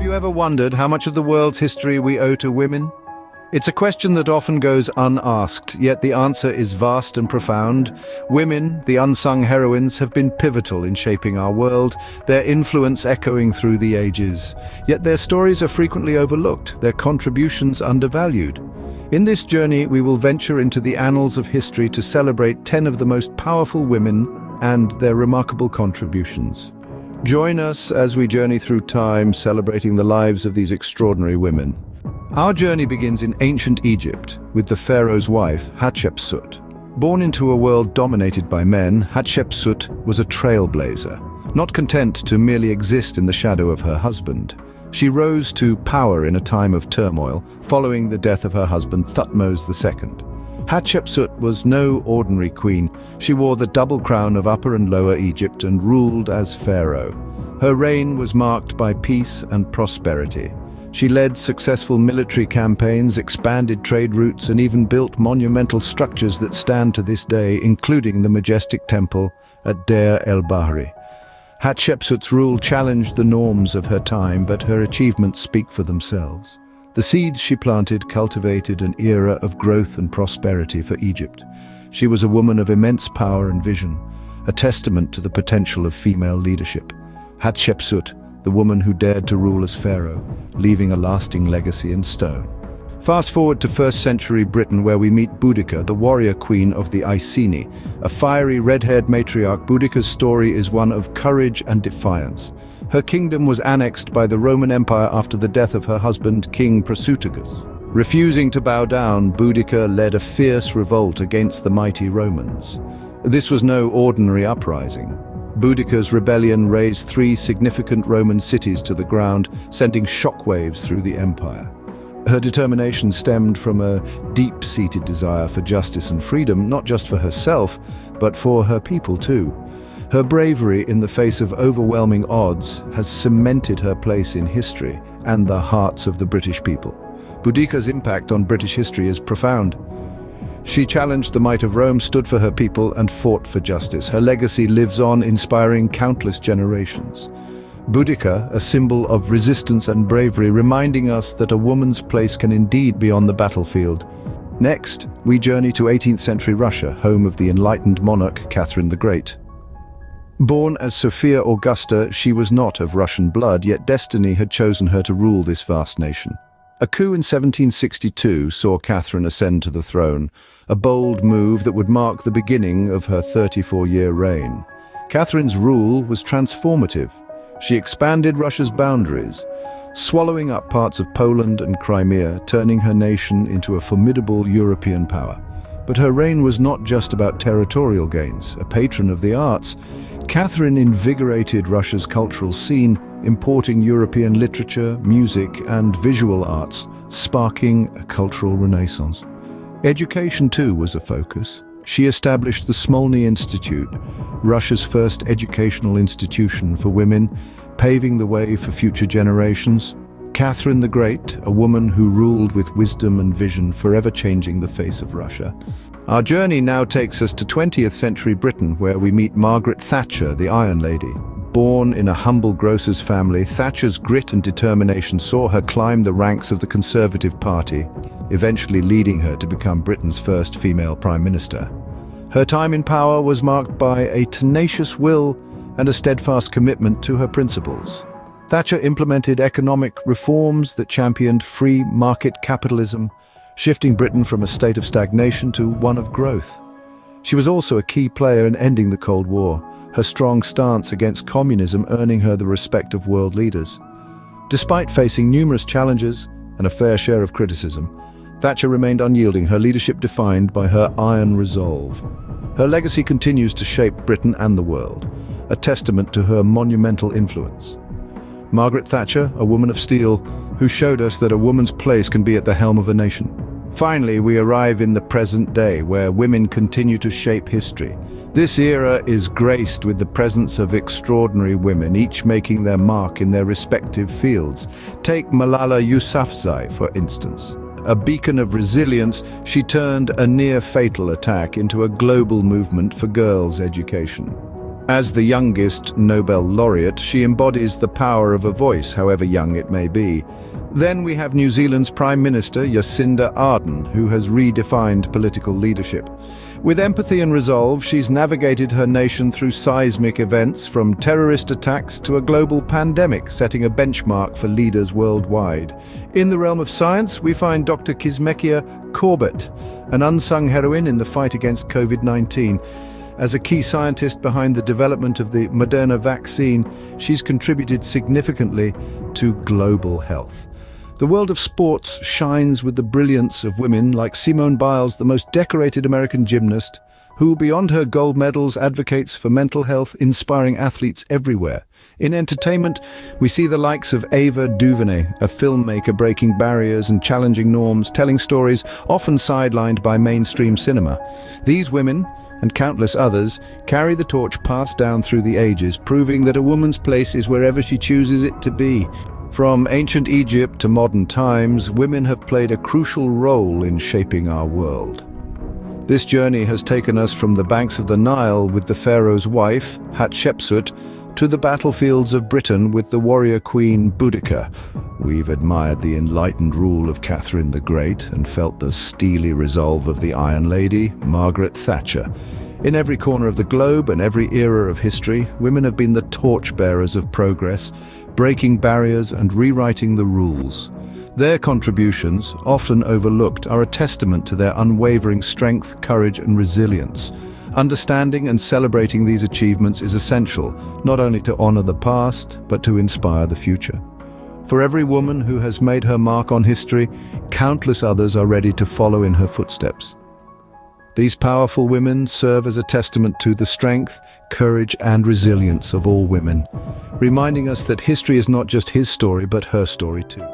you ever wondered how much of the world's history we owe to women? It's a question that often goes unasked, yet the answer is vast and profound. Women, the unsung heroines, have been pivotal in shaping our world, their influence echoing through the ages. Yet their stories are frequently overlooked, their contributions undervalued. In this journey, we will venture into the annals of history to celebrate 10 of the most powerful women and their remarkable contributions. Join us as we journey through time, celebrating the lives of these extraordinary women. Our journey begins in ancient Egypt with the pharaoh's wife, Hatshepsut. Born into a world dominated by men, Hatshepsut was a trailblazer. Not content to merely exist in the shadow of her husband, she rose to power in a time of turmoil, following the death of her husband Thutmose II. Hatshepsut was no ordinary queen. She wore the double crown of Upper and Lower Egypt and ruled as pharaoh. Her reign was marked by peace and prosperity. She led successful military campaigns, expanded trade routes, and even built monumental structures that stand to this day, including the majestic temple at Deir el-Bahri. Hatshepsut's rule challenged the norms of her time, but her achievements speak for themselves. The seeds she planted cultivated an era of growth and prosperity for Egypt. She was a woman of immense power and vision, a testament to the potential of female leadership. Hatshepsut, the woman who dared to rule as pharaoh, leaving a lasting legacy in stone. Fast forward to 1st century Britain, where we meet Boudica, the warrior queen of the Iceni. A fiery red-haired matriarch, Boudica's story is one of courage and defiance. Her kingdom was annexed by the Roman Empire after the death of her husband, King Prasutagus. Refusing to bow down, Boudica led a fierce revolt against the mighty Romans. This was no ordinary uprising. Boudica's rebellion razed 3 significant Roman cities to the ground, sending shockwaves through the empire. Her determination stemmed from a deep-seated desire for justice and freedom, not just for herself, but for her people too. Her bravery in the face of overwhelming odds has cemented her place in history and the hearts of the British people. Boudica's impact on British history is profound. She challenged the might of Rome, stood for her people, and fought for justice. Her legacy lives on, inspiring countless generations. Boudica, a symbol of resistance and bravery, reminding us that a woman's place can indeed be on the battlefield. Next, we journey to 18th century Russia, home of the enlightened monarch Catherine the Great. Born as Sophia Augusta, she was not of Russian blood, yet destiny had chosen her to rule this vast nation. A coup in 1762 saw Catherine ascend to the throne, a bold move that would mark the beginning of her 34-year reign. Catherine's rule was transformative. She expanded Russia's boundaries, swallowing up parts of Poland and Crimea, turning her nation into a formidable European power. But her reign was not just about territorial gains. A patron of the arts, Catherine invigorated Russia's cultural scene, importing European literature, music, and visual arts, sparking a cultural renaissance. Education, too, was a focus. She established the Smolny Institute, Russia's first educational institution for women, paving the way for future generations. Catherine the Great, a woman who ruled with wisdom and vision, forever changing the face of Russia. Our journey now takes us to 20th century Britain, where we meet Margaret Thatcher, the Iron Lady. Born in a humble grocer's family, Thatcher's grit and determination saw her climb the ranks of the Conservative Party, eventually leading her to become Britain's first female Prime Minister. Her time in power was marked by a tenacious will and a steadfast commitment to her principles. Thatcher implemented economic reforms that championed free market capitalism, shifting Britain from a state of stagnation to one of growth. She was also a key player in ending the Cold War, her strong stance against communism earning her the respect of world leaders. Despite facing numerous challenges and a fair share of criticism, Thatcher remained unyielding, her leadership defined by her iron resolve. Her legacy continues to shape Britain and the world, a testament to her monumental influence. Margaret Thatcher, a woman of steel, who showed us that a woman's place can be at the helm of a nation. Finally, we arrive in the present day, where women continue to shape history. This era is graced with the presence of extraordinary women, each making their mark in their respective fields. Take Malala Yousafzai, for instance. A beacon of resilience, she turned a near-fatal attack into a global movement for girls' education. As the youngest Nobel laureate, she embodies the power of a voice, however young it may be. Then we have New Zealand's Prime Minister, Jacinda Ardern, who has redefined political leadership. With empathy and resolve, she's navigated her nation through seismic events, from terrorist attacks to a global pandemic, setting a benchmark for leaders worldwide. In the realm of science, we find Dr. Kizzmekia Corbett, an unsung heroine in the fight against COVID-19. As a key scientist behind the development of the Moderna vaccine, she's contributed significantly to global health. The world of sports shines with the brilliance of women like Simone Biles, the most decorated American gymnast, who, beyond her gold medals, advocates for mental health, inspiring athletes everywhere. In entertainment, we see the likes of Ava DuVernay, a filmmaker breaking barriers and challenging norms, telling stories often sidelined by mainstream cinema. These women, and countless others, carry the torch passed down through the ages, proving that a woman's place is wherever she chooses it to be. From ancient Egypt to modern times, women have played a crucial role in shaping our world. This journey has taken us from the banks of the Nile with the pharaoh's wife, Hatshepsut, to the battlefields of Britain with the warrior queen Boudica. We've admired the enlightened rule of Catherine the Great and felt the steely resolve of the Iron Lady, Margaret Thatcher. In every corner of the globe and every era of history, women have been the torchbearers of progress, breaking barriers and rewriting the rules. Their contributions, often overlooked, are a testament to their unwavering strength, courage, and resilience. Understanding and celebrating these achievements is essential, not only to honor the past, but to inspire the future. For every woman who has made her mark on history, countless others are ready to follow in her footsteps. These powerful women serve as a testament to the strength, courage, and resilience of all women, reminding us that history is not just his story, but her story too.